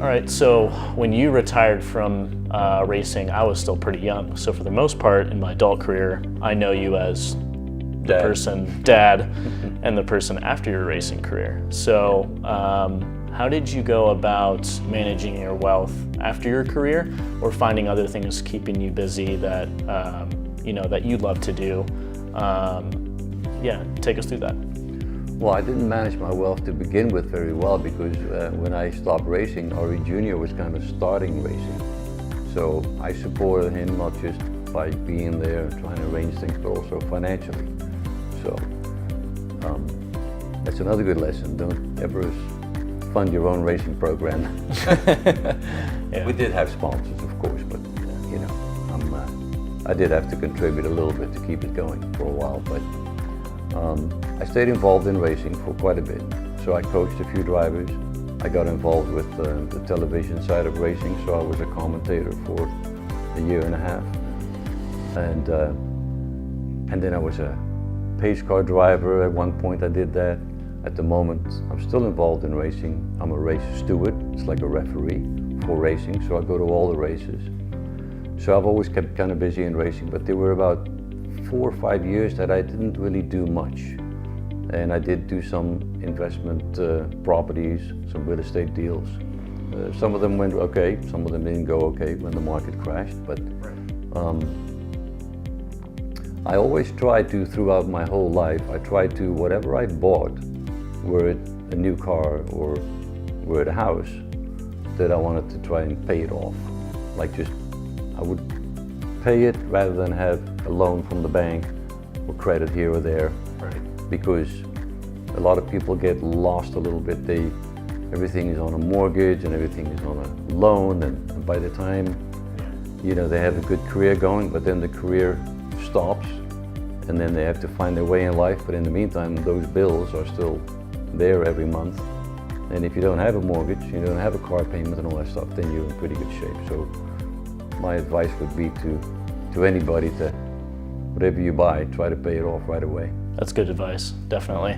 All right, so when you retired from racing, I was still pretty young. So for the most part in my adult career, I know you as the dad, and the person after your racing career. So how did you go about managing your wealth after your career, or finding other things keeping you busy that that you love to do? Yeah, take us through that. Well, I didn't manage my wealth to begin with very well, because when I stopped racing, Arie Jr. was kind of starting racing. So I supported him not just by being there and trying to arrange things, but also financially. So that's another good lesson. Don't ever fund your own racing program. Yeah. We did have sponsors, of course, but I did have to contribute a little bit to keep it going for a while. But I stayed involved in racing for quite a bit. So I coached a few drivers. I got involved with the television side of racing, so I was a commentator for a year and a half. And then I was a pace car driver. At one point I did that. At the moment, I'm still involved in racing. I'm a race steward. It's like a referee for racing, so I go to all the races. So I've always kept kind of busy in racing, but there were about 4 or 5 years that I didn't really do much. And I did do some investment properties, some real estate deals. Some of them went okay, some of them didn't go okay when the market crashed. But I always tried to, throughout my whole life, I tried to, whatever I bought, were it a new car or were it a house, that I wanted to try and pay it off. Like I would pay it rather than have a loan from the bank or credit here or there. Right. Because a lot of people get lost a little bit. Everything is on a mortgage and everything is on a loan, and by the time they have a good career going, but then the career stops and then they have to find their way in life. But in the meantime, those bills are still there every month. And if you don't have a mortgage, you don't have a car payment and all that stuff, then you're in pretty good shape. So my advice would be to anybody, to whatever you buy, try to pay it off right away. That's good advice, definitely.